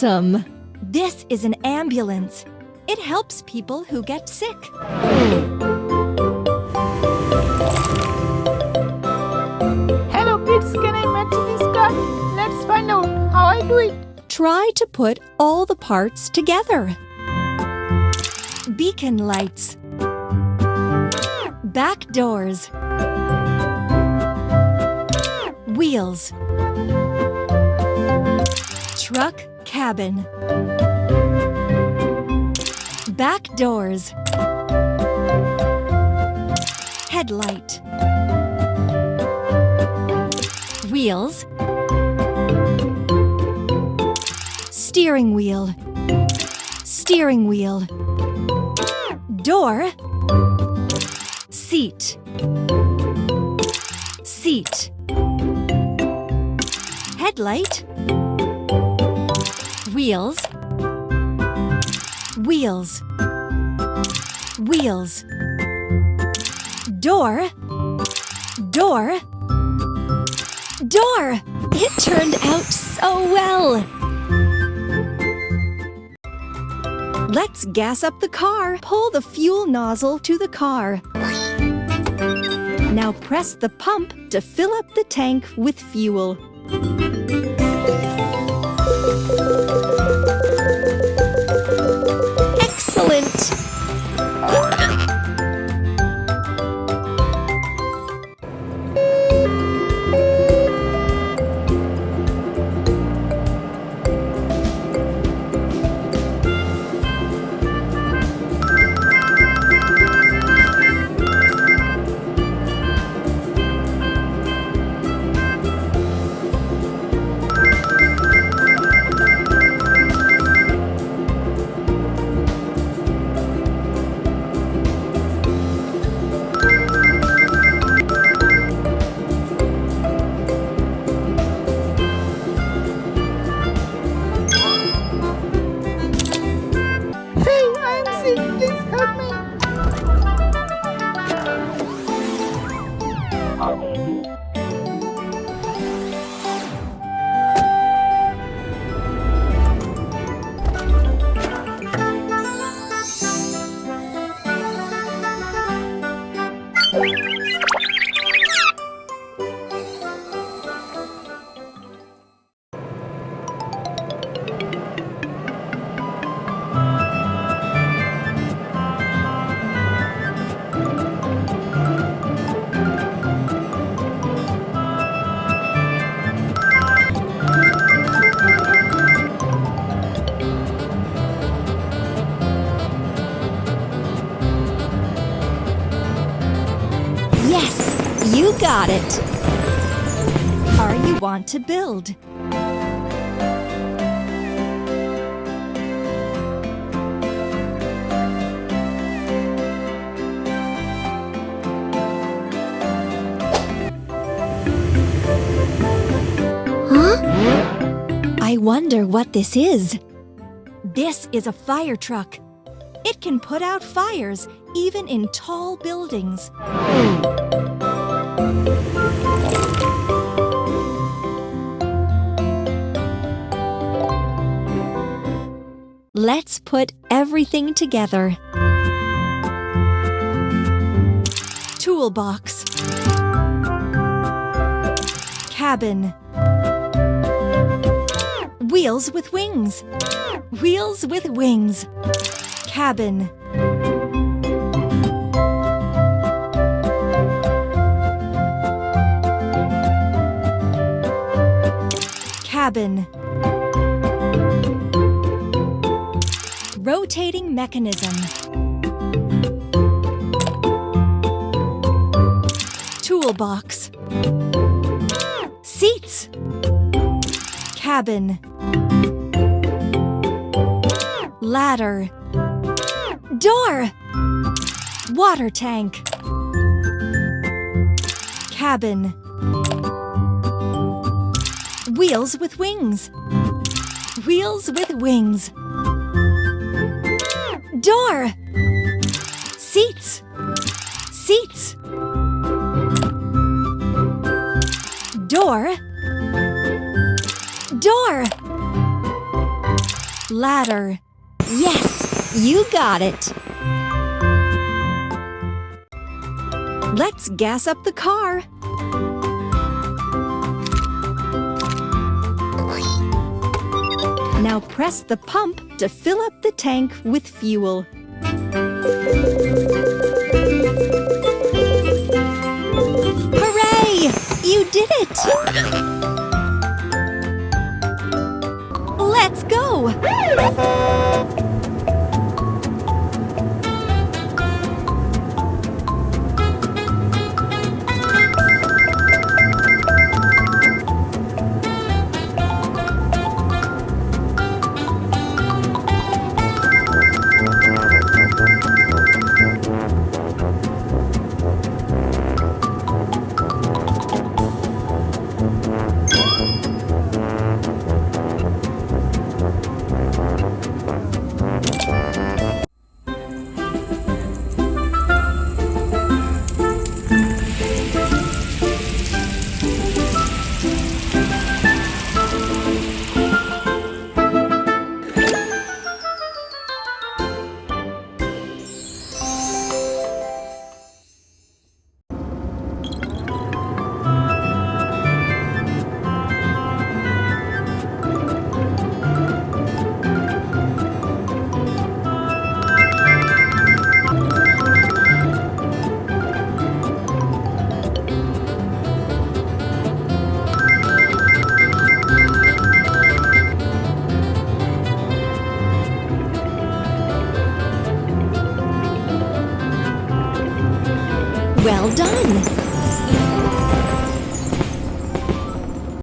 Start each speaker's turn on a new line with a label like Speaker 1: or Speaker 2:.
Speaker 1: Awesome! This is an ambulance. It helps people who get sick.
Speaker 2: Hello kids, can I match this car? Let's find out how I do it.
Speaker 1: Try to put all the parts together. Beacon lights. Back doors. Wheels. Truck cabin. Back doors. Headlight. Wheels. Steering wheel. Steering wheel. Door. Seat. Seat. Headlight. Wheels. Wheels. Wheels. Door. Door. Door! It turned out so well! Let's gas up the car. Pull the fuel nozzle to the car. Now press the pump to fill up the tank with fuel. Excellent! Yes, you got it! Car you want to build. I wonder what this is. This is a fire truck. It can put out fires even in tall buildings. Let's put everything together. Toolbox. Cabin. Wheels with wings. Wheels with wings. Cabin. Cabin. Rotating mechanism. Toolbox. Seats. Cabin. Ladder. Door. Water tank. Cabin. Wheels with wings. Wheels with wings. Door. Seats. Seats. Door. Door. Ladder. Yes, you got it. Let's gas up the car. Now press the pump to fill up the tank with fuel. Hooray! You did it! Let's go!